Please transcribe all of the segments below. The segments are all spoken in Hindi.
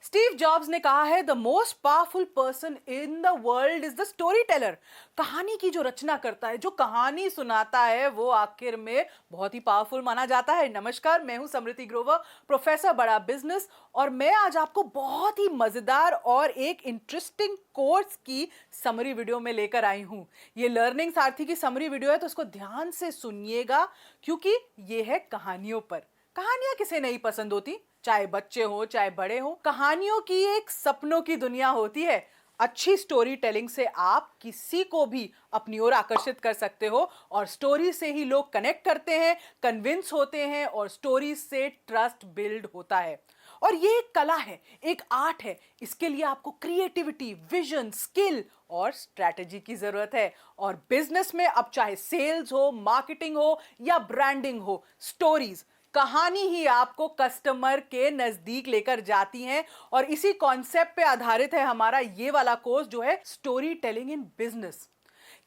स्टीव जॉब्स ने कहा है the most powerful person in the world is the story teller. कहानी की जो रचना करता है, जो कहानी सुनाता है, वो आखिर में बहुत ही पावरफुल माना जाता है। नमस्कार, मैं हूं समृति ग्रोवर, प्रोफेसर बड़ा बिजनेस, और मैं आज आपको बहुत ही मजेदार और एक इंटरेस्टिंग कोर्स की समरी वीडियो में लेकर आई हूं। ये लर्निंग सारथी की समरी वीडियो है, तो इसको ध्यान से सुनिएगा क्योंकि ये है कहानियों पर। कहानियां किसे नहीं पसंद होती, चाहे बच्चे हो चाहे बड़े हो। कहानियों की एक सपनों की दुनिया होती है। अच्छी स्टोरी टेलिंग से आप किसी को भी अपनी ओर आकर्षित कर सकते हो, और स्टोरी से ही लोग कनेक्ट करते हैं, कन्विंस होते हैं, और स्टोरी से ट्रस्ट बिल्ड होता है। और ये एक कला है, एक आर्ट है। इसके लिए आपको क्रिएटिविटी, विजन, स्किल और स्ट्रैटेजी की जरूरत है। और बिजनेस में अब चाहे सेल्स हो, मार्केटिंग हो या ब्रांडिंग हो, स्टोरीज, कहानी ही आपको कस्टमर के नजदीक लेकर जाती हैं। और इसी कॉन्सेप्ट पे आधारित है हमारा ये वाला कोर्स, जो है स्टोरी टेलिंग इन बिजनेस।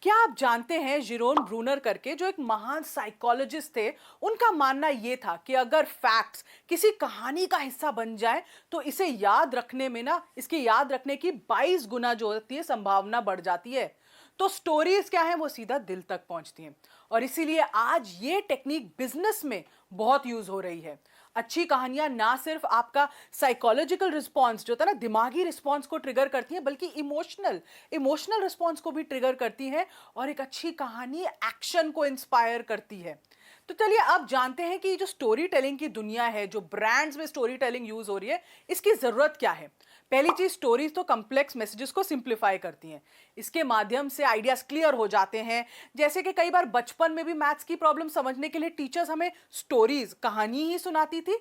क्या आप जानते हैं, जिरोन ब्रूनर करके जो एक महान साइकोलॉजिस्ट थे, उनका मानना यह था कि अगर फैक्ट्स किसी कहानी का हिस्सा बन जाए तो इसे याद रखने में ना, इसके याद रखने की 22 गुना जो होती है संभावना बढ़ जाती है। तो स्टोरीज क्या है, वो सीधा दिल तक पहुंचती हैं। और इसीलिए आज ये टेक्निक बिजनेस में बहुत यूज हो रही है। अच्छी कहानियां ना सिर्फ आपका साइकोलॉजिकल रिस्पॉन्स जो होता है ना, दिमागी रिस्पॉन्स को ट्रिगर करती हैं, बल्कि इमोशनल इमोशनल रिस्पॉन्स को भी ट्रिगर करती हैं। और एक अच्छी कहानी एक्शन को इंस्पायर करती है। तो चलिए अब जानते हैं कि जो स्टोरी टेलिंग की दुनिया है, जो ब्रांड्स में स्टोरी टेलिंग यूज हो रही है, इसकी जरूरत क्या है। पहली चीज, स्टोरीज तो कॉम्प्लेक्स मैसेजेस को सिंप्लीफाई करती हैं। इसके माध्यम से आइडियाज क्लियर हो जाते हैं। जैसे कि कई बार बचपन में भी मैथ्स की प्रॉब्लम समझने के लिए टीचर्स हमें स्टोरीज, कहानी ही सुनाती थी।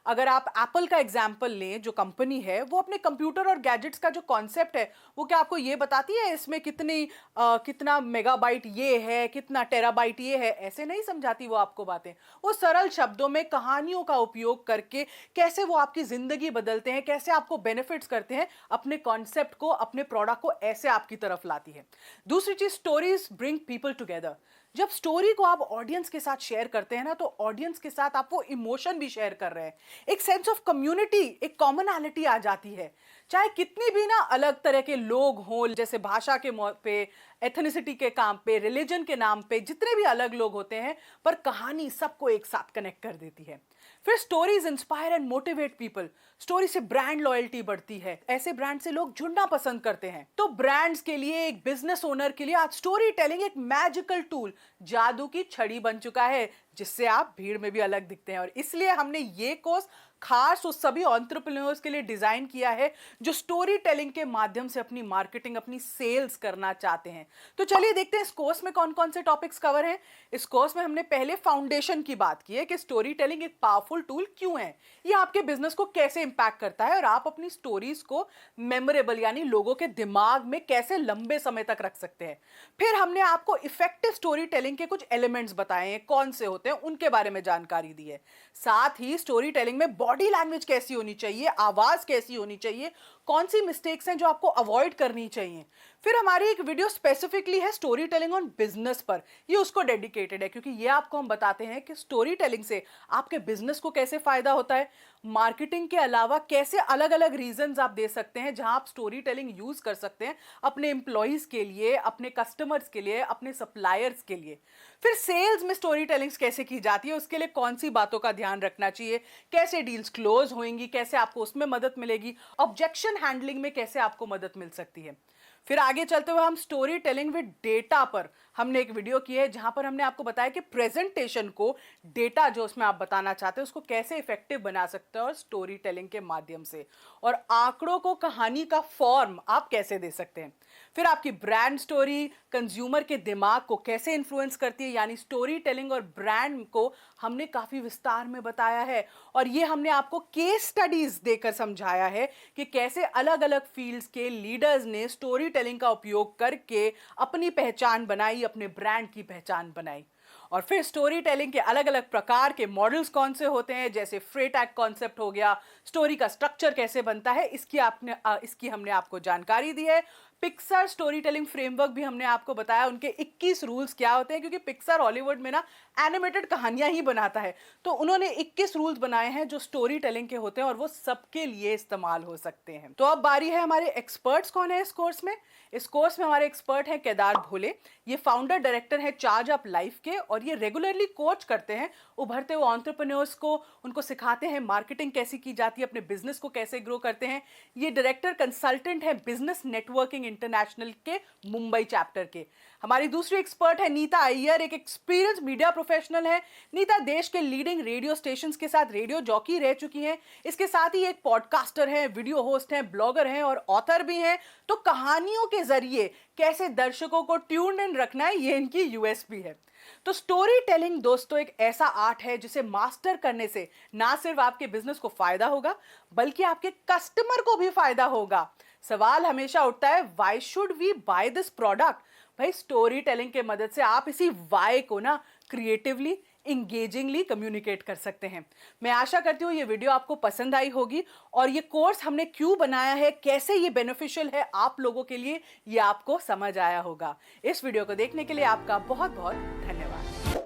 अगर आप एप्पल का एग्जाम्पल लें, जो कंपनी है, वो अपने कंप्यूटर और गैजेट्स का जो कॉन्सेप्ट है, वो क्या आपको ये बताती है इसमें कितना मेगाबाइट ये है, कितना टेराबाइट ये है? ऐसे नहीं समझाती वो आपको बातें। वो सरल शब्दों में कहानियों का उपयोग करके कैसे वो आपकी जिंदगी बदलते हैं, कैसे आपको बेनिफिट्स करते हैं, अपने कॉन्सेप्ट को, अपने प्रोडक्ट को ऐसे आपकी तरफ लाती है। दूसरी चीज, स्टोरीज ब्रिंग पीपल टुगेदर। जब स्टोरी को आप ऑडियंस के साथ शेयर करते हैं ना, तो ऑडियंस के साथ आप वो इमोशन भी शेयर कर रहे हैं। एक सेंस ऑफ कम्युनिटी, एक कॉमनैलिटी आ जाती है। चाहे कितनी भी ना अलग तरह के लोग हों, जैसे भाषा के पे, एथनिसिटी के काम पे, रिलीजन के नाम पे, जितने भी अलग लोग होते हैं, पर कहानी सबको एक साथ कनेक्ट कर देती है। फिर stories inspire and motivate people. Story से ब्रांड लॉयल्टी बढ़ती है, ऐसे ब्रांड से लोग जुड़ना पसंद करते हैं। तो ब्रांड्स के लिए, एक बिजनेस ओनर के लिए आज स्टोरी टेलिंग एक मैजिकल टूल, जादू की छड़ी बन चुका है, जिससे आप भीड़ में भी अलग दिखते हैं। और इसलिए हमने ये कोर्स खास उस सभी एंटरप्रेन्योर्स के लिए डिजाइन किया है जो स्टोरी टेलिंग के माध्यम से अपनी मार्केटिंग, अपनी सेल्स करना चाहते हैं। तो चलिए देखते हैं इस कोर्स में कौन कौन से टॉपिक्स कवर हैं। इस कोर्स में हमने पहले फाउंडेशन की बात की है कि स्टोरी टेलिंग एक पावरफुल टूल क्यों है, ये आपके बिजनेस को कैसे इंपैक्ट करता है, और आप अपनी स्टोरीज को मेमोरेबल यानी लोगों के दिमाग में कैसे लंबे समय तक रख सकते हैं। फिर हमने आपको इफेक्टिव स्टोरी टेलिंग के कुछ एलिमेंट्स बताए हैं, कौन से होते हैं उनके बारे में जानकारी दी है। साथ ही स्टोरी टेलिंग में बॉडी लैंग्वेज कैसी होनी चाहिए, आवाज कैसी होनी चाहिए, कौन सी मिस्टेक्स हैं जो आपको अवॉइड करनी चाहिए। फिर हमारी एक वीडियो स्पेसिफिकली है स्टोरी टेलिंग ऑन बिजनेस पर, ये उसको डेडिकेटेड है, क्योंकि ये आपको हम बताते हैं कि स्टोरी टेलिंग से आपके बिजनेस को कैसे फायदा होता है। मार्केटिंग के अलावा कैसे अलग अलग रीजंस आप दे सकते हैं जहां आप स्टोरी टेलिंग यूज कर सकते हैं अपने एम्प्लॉइज के लिए, अपने कस्टमर्स के लिए, अपने सप्लायर्स के लिए। फिर सेल्स में स्टोरी टेलिंग कैसे की जाती है, उसके लिए कौन सी बातों का ध्यान रखना चाहिए, कैसे डील्स क्लोज होंगी, कैसे आपको उसमें मदद मिलेगी, ऑब्जेक्शन हैंडलिंग में कैसे आपको मदद मिल सकती है। फिर आगे चलते हुए हम स्टोरी टेलिंग विद डेटा पर हमने एक वीडियो की है, जहां पर हमने आपको बताया कि प्रेजेंटेशन को, डेटा जो उसमें आप बताना चाहते हैं, उसको कैसे इफेक्टिव बना सकते हैं और स्टोरी टेलिंग के माध्यम से, और आंकड़ों को कहानी का फॉर्म आप कैसे दे सकते हैं। फिर आपकी ब्रांड स्टोरी कंज्यूमर के दिमाग को कैसे इन्फ्लुएंस करती है, यानी स्टोरी टेलिंग और ब्रांड को हमने काफी विस्तार में बताया है। और ये हमने आपको केस स्टडीज देकर समझाया है कि कैसे अलग अलग फील्ड्स के लीडर्स ने स्टोरी टेलिंग का उपयोग करके अपनी पहचान बनाई, अपने ब्रांड की पहचान बनाई। और फिर स्टोरी टेलिंग के अलग अलग प्रकार के मॉडल्स कौन से होते हैं, जैसे फ्रेट टैग कॉन्सेप्ट हो गया, स्टोरी का स्ट्रक्चर कैसे बनता है, इसकी हमने आपको जानकारी दी है। पिक्सर स्टोरी टेलिंग फ्रेमवर्क भी हमने आपको बताया, उनके 21 रूल्स क्या होते हैं, क्योंकि पिक्सर हॉलीवुड में ना एनिमेटेड कहानियां ही बनाता है, तो उन्होंने 21 रूल्स बनाए हैं जो स्टोरी टेलिंग के होते हैं और वो सबके लिए इस्तेमाल हो सकते हैं। तो अब बारी है हमारे एक्सपर्ट्स कौन है इस कोर्स में। इस कोर्स में हमारे एक्सपर्ट हैं केदार भोले। ये फाउंडर डायरेक्टर हैं चार्ज अप लाइफ के और ये रेगुलरली कोच करते हैं उभरते हुए एंटरप्रेन्योर्स को, उनको सिखाते हैं मार्केटिंग कैसी की जाती है, अपने बिजनेस को कैसे ग्रो करते हैं। ये डायरेक्टर कंसल्टेंट है बिजनेस नेटवर्किंग इंटरनेशनल के मुंबई चैप्टर के। हमारी दूसरी एक्सपर्ट है नीता अय्यर, एक एक्सपीरियंस मीडिया प्रोफेशनल है। नीता देश के लीडिंग रेडियो स्टेशंस के साथ रेडियो जॉकी रह चुकी हैं। इसके साथ ही एक पॉडकास्टर हैं, वीडियो होस्ट हैं, ब्लॉगर हैं और ऑथर भी हैं। तो कहानियों के जरिए कैसे दर्शकों को ट्यून्ड इन रखना है, ये इनकी यूएसपी है। तो स्टोरी टेलिंग दोस्तों एक ऐसा आर्ट है जिसे मास्टर करने से ना सिर्फ आपके बिजनेस को फायदा होगा बल्कि आपके कस्टमर को भी फायदा होगा। सवाल हमेशा उठता है, why should we buy this product. भाई स्टोरी टेलिंग के मदद से आप इसी वाई को ना क्रिएटिवली इंगेजिंगली कम्युनिकेट कर सकते हैं। मैं आशा करती हूँ ये वीडियो आपको पसंद आई होगी और ये कोर्स हमने क्यों बनाया है, कैसे ये बेनिफिशियल है आप लोगों के लिए, ये आपको समझ आया होगा। इस वीडियो को देखने के लिए आपका बहुत बहुत धन्यवाद।